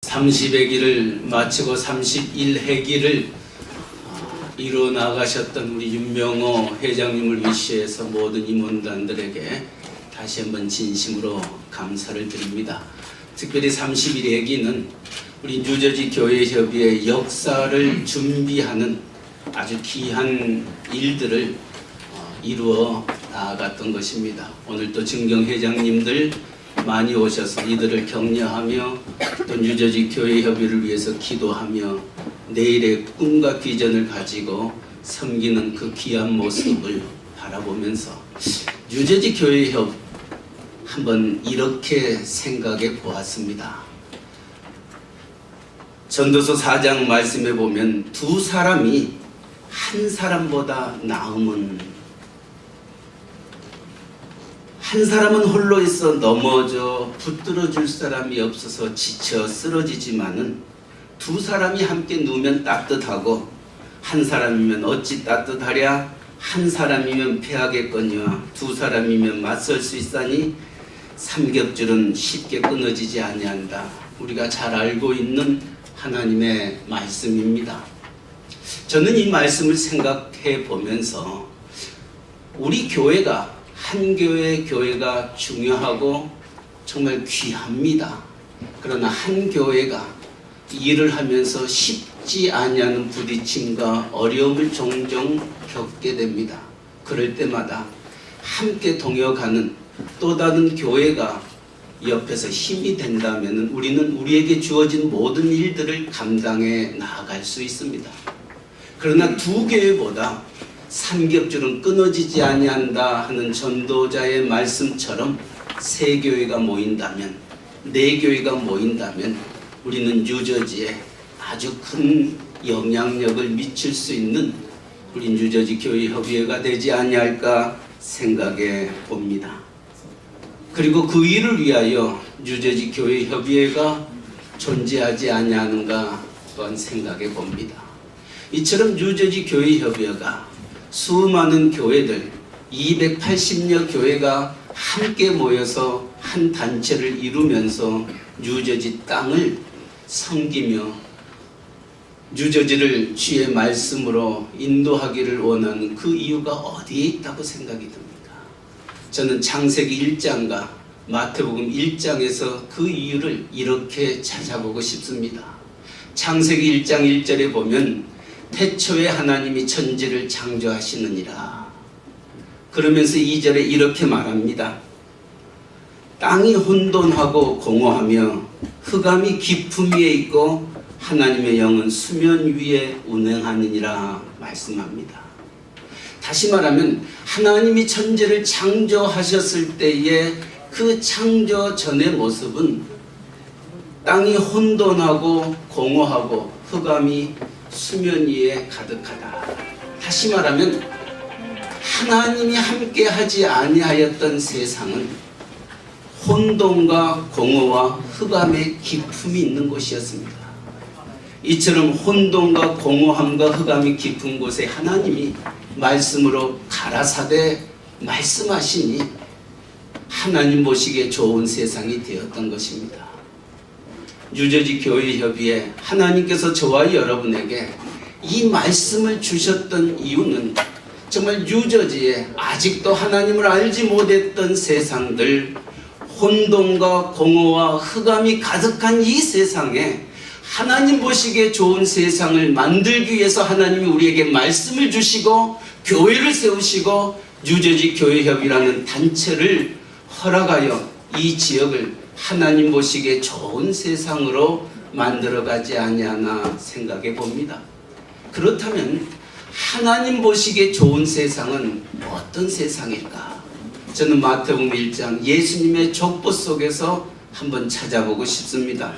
30회기를 마치고 31회기를 이루어 나가셨던 우리 윤명호 회장님을 위시해서 모든 임원단들에게 다시 한번 진심으로 감사를 드립니다. 특별히 31회기는 우리 뉴저지 교회협의회 역사를 준비하는 아주 귀한 일들을 이루어 나아갔던 것입니다. 오늘 또 증경 회장님들 많이 오셔서 이들을 격려하며 또 뉴저지 교회협의를 위해서 기도하며 내일의 꿈과 비전을 가지고 섬기는 그 귀한 모습을 바라보면서 뉴저지 교회협 한번 이렇게 생각해 보았습니다. 전도서 4장 말씀에 보면 두 사람이 한 사람보다 나음은 한 사람은 홀로 있어 넘어져 붙들어 줄 사람이 없어서 지쳐 쓰러지지만은 두 사람이 함께 누우면 따뜻하고 한 사람이면 어찌 따뜻하랴 한 사람이면 패하겠거니와 두 사람이면 맞설 수 있사니 삼겹줄은 쉽게 끊어지지 아니한다. 우리가 잘 알고 있는 하나님의 말씀입니다. 저는 이 말씀을 생각해 보면서 우리 교회가 한 교회가 중요하고 정말 귀합니다. 그러나 한 교회가 일을 하면서 쉽지 아니하는 부딪힘과 어려움을 종종 겪게 됩니다. 그럴 때마다 함께 동역하는 또 다른 교회가 옆에서 힘이 된다면 우리는 우리에게 주어진 모든 일들을 감당해 나아갈 수 있습니다. 그러나 두 교회보다 삼겹줄은 끊어지지 아니한다 하는 전도자의 말씀처럼 세 교회가 모인다면, 네 교회가 모인다면 우리는 뉴저지에 아주 큰 영향력을 미칠 수 있는 우리 뉴저지 교회협의회가 되지 아니할까 생각해 봅니다. 그리고 그 일을 위하여 뉴저지 교회협의회가 존재하지 아니하는가 또한 생각해 봅니다. 이처럼 뉴저지 교회협의회가 수많은 교회들 280여 교회가 함께 모여서 한 단체를 이루면서 뉴저지 땅을 섬기며 뉴저지를 주의 말씀으로 인도하기를 원하는 그 이유가 어디에 있다고 생각이 듭니까? 저는 창세기 1장과 마태복음 1장에서 그 이유를 이렇게 찾아보고 싶습니다. 창세기 1장 1절에 보면 태초에 하나님이 천지를 창조하시느니라. 그러면서 2절에 이렇게 말합니다. 땅이 혼돈하고 공허하며 흑암이 깊음 위에 있고 하나님의 영은 수면 위에 운행하느니라 말씀합니다. 다시 말하면 하나님이 천지를 창조하셨을 때의 그 창조 전의 모습은 땅이 혼돈하고 공허하고 흑암이 수면 위에 가득하다. 다시 말하면 하나님이 함께 하지 아니하였던 세상은 혼돈과 공허와 흑암의 깊음이 있는 곳이었습니다. 이처럼 혼돈과 공허함과 흑암이 깊은 곳에 하나님이 말씀으로 가라사대 말씀하시니 하나님 보시기에 좋은 세상이 되었던 것입니다. 뉴저지 교회협의회 하나님께서 저와 여러분에게 이 말씀을 주셨던 이유는 정말 뉴저지에 아직도 하나님을 알지 못했던 세상들, 혼돈과 공허와 흑암이 가득한 이 세상에 하나님 보시기에 좋은 세상을 만들기 위해서 하나님이 우리에게 말씀을 주시고 교회를 세우시고 뉴저지 교회협의라는 단체를 허락하여 이 지역을 하나님 보시기에 좋은 세상으로 만들어가지 아니하나 생각해 봅니다. 그렇다면 하나님 보시기에 좋은 세상은 어떤 세상일까? 저는 마태복음 1장 예수님의 족보 속에서 한번 찾아보고 싶습니다.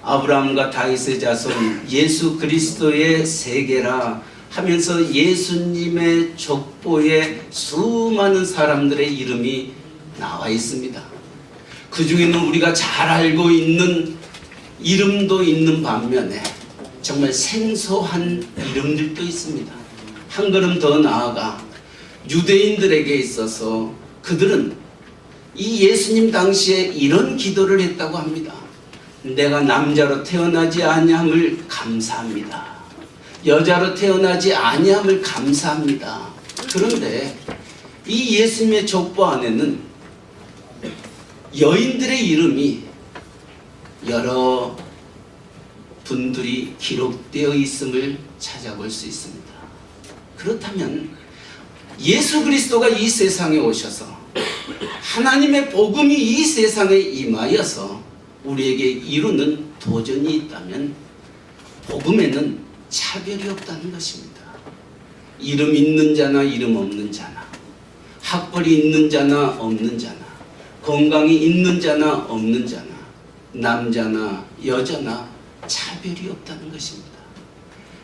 아브라함과 다윗의 자손 예수 그리스도의 세계라 하면서 예수님의 족보에 수많은 사람들의 이름이 나와 있습니다. 그 중에는 우리가 잘 알고 있는 이름도 있는 반면에 정말 생소한 이름들도 있습니다. 한 걸음 더 나아가 유대인들에게 있어서 그들은 이 예수님 당시에 이런 기도를 했다고 합니다. 내가 남자로 태어나지 아니함을 감사합니다. 여자로 태어나지 아니함을 감사합니다. 그런데 이 예수님의 족보 안에는 여인들의 이름이 여러 분들이 기록되어 있음을 찾아볼 수 있습니다. 그렇다면 예수 그리스도가 이 세상에 오셔서 하나님의 복음이 이 세상에 임하여서 우리에게 이루는 도전이 있다면 복음에는 차별이 없다는 것입니다. 이름 있는 자나 이름 없는 자나, 학벌이 있는 자나 없는 자나, 건강이 있는 자나 없는 자나, 남자나 여자나 차별이 없다는 것입니다.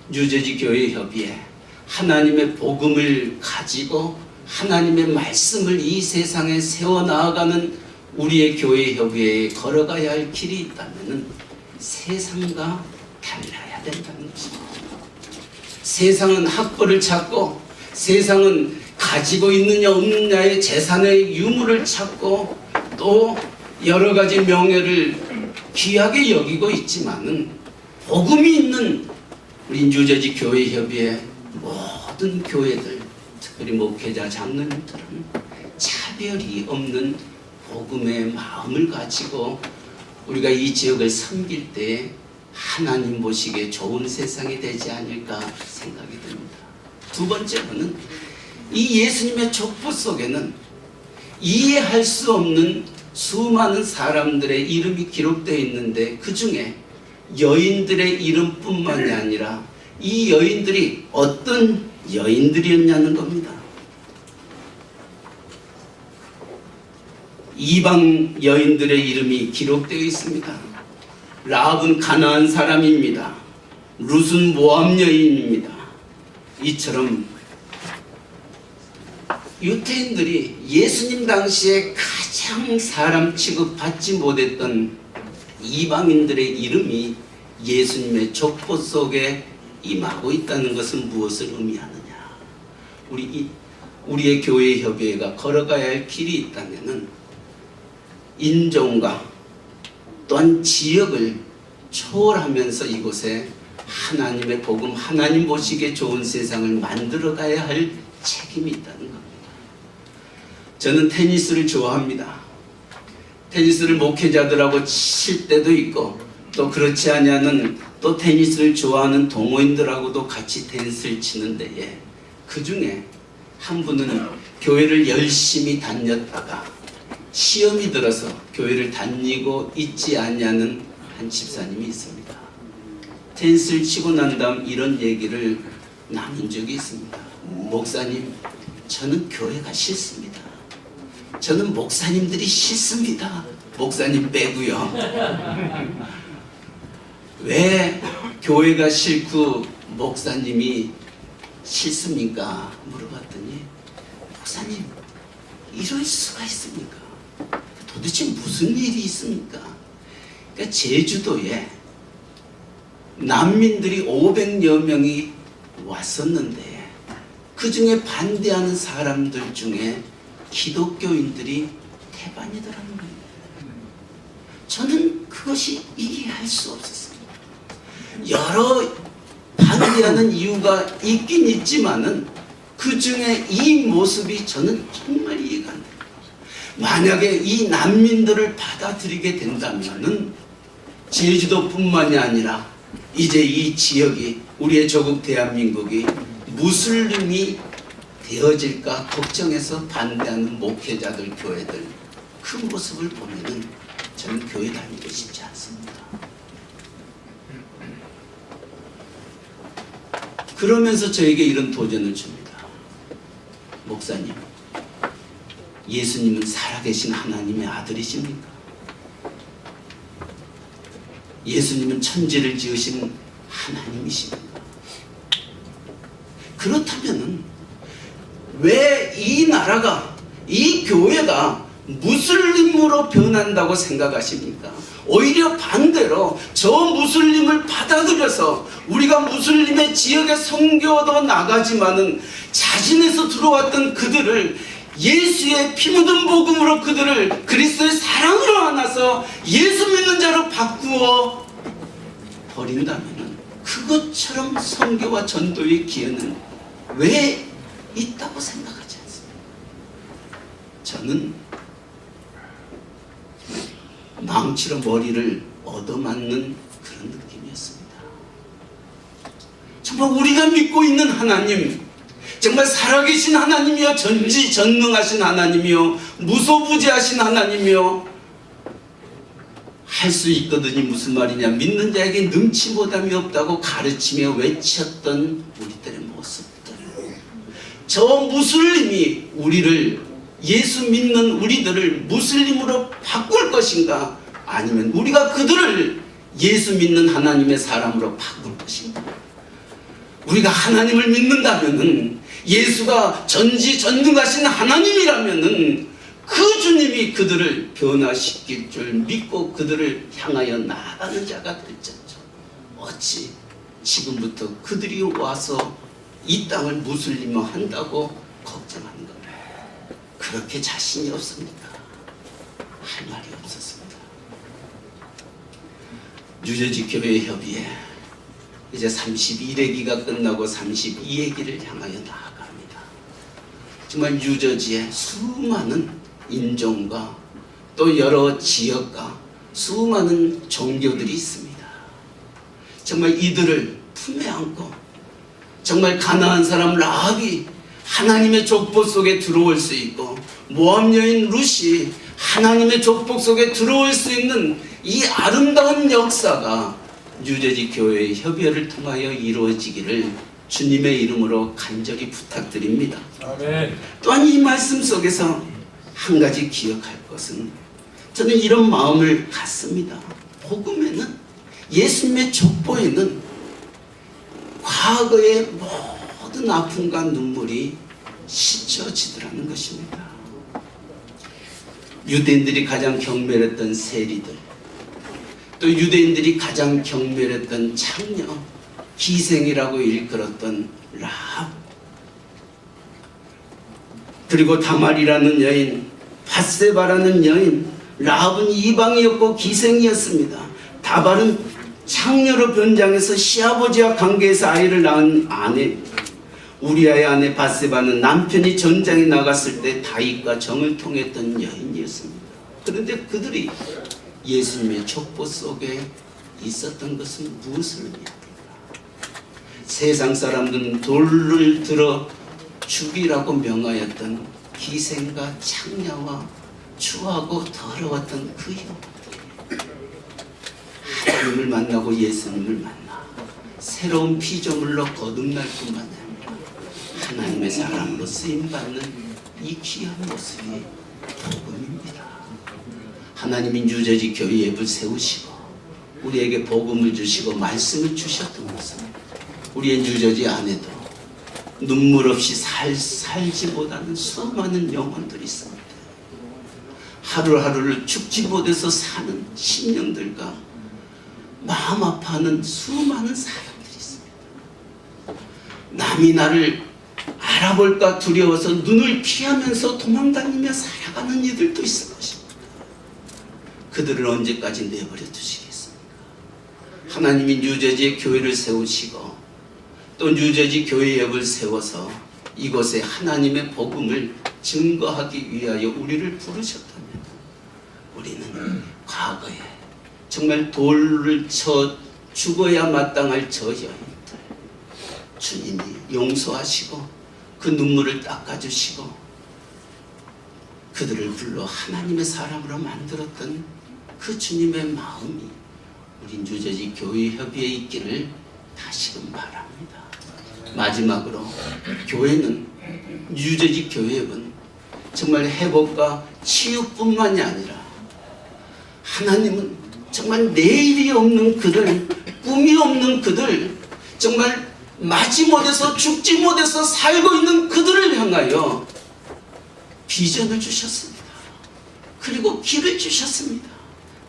뉴저지 교회 협의회 하나님의 복음을 가지고 하나님의 말씀을 이 세상에 세워나가는 우리의 교회 협의회에 걸어가야 할 길이 있다면 세상과 달라야 된다는 것입니다. 세상은 학벌을 찾고, 세상은 가지고 있느냐 없느냐의 재산의 유무를 찾고, 또 여러 가지 명예를 귀하게 여기고 있지만은 복음이 있는 우리 뉴저지 교회 협의회 모든 교회들, 특별히 목회자 장로님들은 차별이 없는 복음의 마음을 가지고 우리가 이 지역을 섬길 때 하나님 보시기에 좋은 세상이 되지 않을까 생각이 듭니다. 두 번째로는 이 예수님의 족보 속에는 이해할 수 없는 수많은 사람들의 이름이 기록되어 있는데, 그 중에 여인들의 이름뿐만이 아니라 이 여인들이 어떤 여인들이었냐는 겁니다. 이방 여인들의 이름이 기록되어 있습니다. 라합은 가나안 사람입니다. 룻은 모압 여인입니다. 이처럼 유태인들이 예수님 당시에 가장 사람 취급받지 못했던 이방인들의 이름이 예수님의 족보 속에 임하고 있다는 것은 무엇을 의미하느냐? 우리의 교회 협의회가 걸어가야 할 길이 있다면은 인종과 또한 지역을 초월하면서 이곳에 하나님의 복음, 하나님 보시기에 좋은 세상을 만들어 가야 할 책임이 있다는 겁니다. 저는 테니스를 좋아합니다. 테니스를 목회자들하고 칠 때도 있고, 또 그렇지 않냐는 또 테니스를 좋아하는 동호인들하고도 같이 테니스를 치는데, 그 중에 한 분은 교회를 열심히 다녔다가 시험이 들어서 교회를 다니고 있지 않냐는 한 집사님이 있습니다. 테니스를 치고 난 다음 이런 얘기를 나눈 적이 있습니다. 목사님, 저는 교회가 싫습니다. 저는 목사님들이 싫습니다. 목사님 빼고요. 왜 교회가 싫고 목사님이 싫습니까? 물어봤더니, 목사님, 이럴 수가 있습니까? 도대체 무슨 일이 있습니까? 그러니까 제주도에 난민들이 500여 명이 왔었는데, 그 중에 반대하는 사람들 중에 기독교인들이 태반이더라는 거예요. 저는 그것이 이해할 수 없었습니다. 여러 반대하는 이유가 있긴 있지만은 그 중에 이 모습이 저는 정말 이해가 안 됩니다. 만약에 이 난민들을 받아들이게 된다면은 제주도뿐만이 아니라 이제 이 지역이, 우리의 조국 대한민국이 무슬림이 되어질까 걱정해서 반대하는 목회자들, 교회들, 그 모습을 보면은 저는 교회 다니고 싶지 않습니다. 그러면서 저에게 이런 도전을 줍니다. 목사님, 예수님은 살아계신 하나님의 아들이십니까? 예수님은 천지를 지으신 하나님이십니까? 그렇다면은 왜 이 나라가, 이 교회가 무슬림으로 변한다고 생각하십니까? 오히려 반대로 저 무슬림을 받아들여서 우리가 무슬림의 지역에 선교도 나가지만은 자진해서 들어왔던 그들을 예수의 피 묻은 복음으로 그들을 그리스도의 사랑으로 안아서 예수 믿는 자로 바꾸어 버린다면 그것처럼 선교와 전도의 기회는 왜 있다고 생각하지 않습니다. 저는 망치로 머리를 얻어맞는 그런 느낌이었습니다. 정말 우리가 믿고 있는 하나님, 정말 살아계신 하나님이요, 전지전능하신 하나님이요, 무소부지하신 하나님이요, 할 수 있거든이 무슨 말이냐, 믿는 자에게 능치보담이 없다고 가르치며 외쳤던 우리들의 모습들, 저 무슬림이 우리를, 예수 믿는 우리들을 무슬림으로 바꿀 것인가, 아니면 우리가 그들을 예수 믿는 하나님의 사람으로 바꿀 것인가. 우리가 하나님을 믿는다면은, 예수가 전지전능하신 하나님이라면은 그 주님이 그들을 변화시킬 줄 믿고 그들을 향하여 나아가는 자가 될지언정 어찌 지금부터 그들이 와서 이 땅을 무슬림화 한다고 걱정하는 겁니다. 그렇게 자신이 없습니까? 할 말이 없었습니다. 뉴저지 교회 협의회 이제 31회기가 끝나고 32회기를 향하여 나아갑니다. 정말 뉴저지에 수많은 인종과 또 여러 지역과 수많은 종교들이 있습니다. 정말 이들을 품에 안고 정말 가나안 사람 라합이 하나님의 족보 속에 들어올 수 있고, 모압 여인 룻이 하나님의 족보 속에 들어올 수 있는 이 아름다운 역사가 뉴저지 교회의 협의회를 통하여 이루어지기를 주님의 이름으로 간절히 부탁드립니다. 아멘. 또한 이 말씀 속에서 한 가지 기억할 것은, 저는 이런 마음을 갖습니다. 복음에는, 예수님의 족보에는 과거의 모든 아픔과 눈물이 씻혀지더라는 것입니다. 유대인들이 가장 경멸했던 세리들, 또 유대인들이 가장 경멸했던 창녀, 기생이라고 일컬었던 라합, 그리고 다말이라는 여인, 밧세바라는 여인, 라합은 이방이었고 기생이었습니다. 다발은 창녀로 변장해서 시아버지와 관계에서 아이를 낳은 아내, 우리아의 아내 밧세바는 남편이 전장에 나갔을 때 다윗과 정을 통했던 여인이었습니다. 그런데 그들이 예수님의 족보 속에 있었던 것은 무엇을 의미합니까? 세상 사람들은 돌을 들어 죽이라고 명하였던 기생과 창녀와 추하고 더러웠던 그 형, 하나님을 만나고 예수님을 만나 새로운 피조물로 거듭날 뿐만 아니라 하나님의 사람으로 쓰임받는 이 귀한 모습이 복음입니다. 하나님이 뉴저지 교회를 세우시고 우리에게 복음을 주시고 말씀을 주셨던 것은 우리의 뉴저지 안에도 눈물 없이 살지 못하는 수많은 영혼들이 있습니다. 하루하루를 죽지 못해서 사는 심령들과 마음 아파하는 수많은 사람들이 있습니다. 남이 나를 알아볼까 두려워서 눈을 피하면서 도망다니며 살아가는 이들도 있을 것입니다. 그들을 언제까지 내버려 두시겠습니까? 하나님이 뉴저지의 교회를 세우시고 또 뉴저지 교회협을 세워서 이곳에 하나님의 복음을 증거하기 위하여 우리를 부르셨다면, 우리는 과거에 정말 돌을 쳐 죽어야 마땅할 저 여인들 주님이 용서하시고 그 눈물을 닦아주시고 그들을 불러 하나님의 사람으로 만들었던 그 주님의 마음이 우리 뉴저지 교회협의회에 있기를 다시금 바랍니다. 마지막으로 교회는, 뉴저지 교회는 정말 회복과 치유뿐만이 아니라 하나님은 정말 내일이 없는 그들, 꿈이 없는 그들, 정말 맞지 못해서 죽지 못해서 살고 있는 그들을 향하여 비전을 주셨습니다. 그리고 길을 주셨습니다.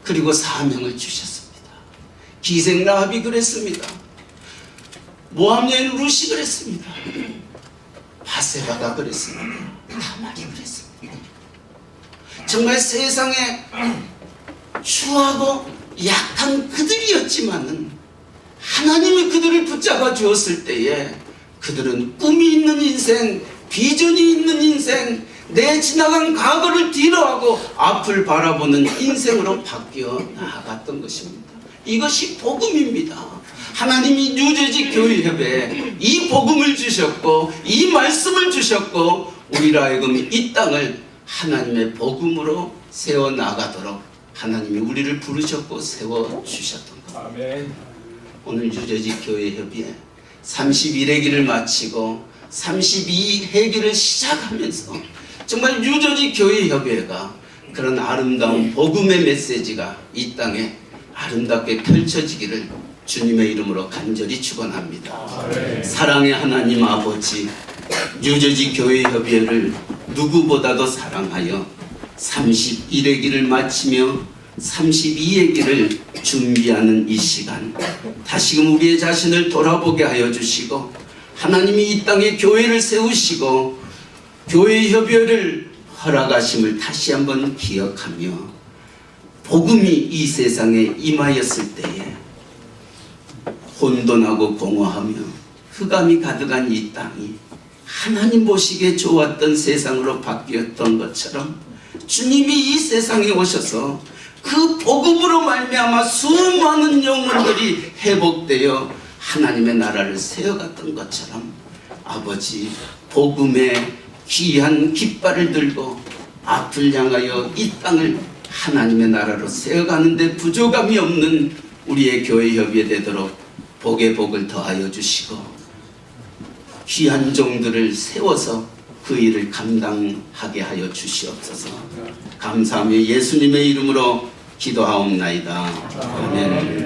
그리고 사명을 주셨습니다. 기생 라합이 그랬습니다. 모압 여인 룻이 그랬습니다. 밧세바가 그랬습니다. 다말이 그랬습니다. 정말 세상에 추하고 약한 그들이었지만은 하나님이 그들을 붙잡아 주었을 때에 그들은 꿈이 있는 인생, 비전이 있는 인생, 내 지나간 과거를 뒤로하고 앞을 바라보는 인생으로 바뀌어 나아갔던 것입니다. 이것이 복음입니다. 하나님이 뉴저지 교회협에 이 복음을 주셨고 이 말씀을 주셨고 우리로 하여금 이 땅을 하나님의 복음으로 세워나가도록 하나님이 우리를 부르셨고 세워주셨던 겁니다. 아멘. 오늘 뉴저지 교회협의회 31회기를 마치고 32회기를 시작하면서 정말 뉴저지 교회협의회가 그런 아름다운 복음의 메시지가 이 땅에 아름답게 펼쳐지기를 주님의 이름으로 간절히 축원합니다. 사랑의 하나님 아버지, 뉴저지 교회협의회를 누구보다도 사랑하여 31회기를 마치며 32회기를 준비하는 이 시간, 다시금 우리의 자신을 돌아보게 하여 주시고 하나님이 이 땅에 교회를 세우시고 교회협의회를 허락하심을 다시 한번 기억하며 복음이 이 세상에 임하였을 때에 혼돈하고 공허하며 흑암이 가득한 이 땅이 하나님 보시기에 좋았던 세상으로 바뀌었던 것처럼 주님이 이 세상에 오셔서 그 복음으로 말미암아 수많은 영혼들이 회복되어 하나님의 나라를 세워갔던 것처럼 아버지 복음의 귀한 깃발을 들고 앞을 향하여 이 땅을 하나님의 나라로 세워가는 데 부족함이 없는 우리의 교회협의회 되도록 복의 복을 더하여 주시고 귀한 종들을 세워서 그 일을 감당하게 하여 주시옵소서. 감사하며 예수님의 이름으로 기도하옵나이다. 아멘.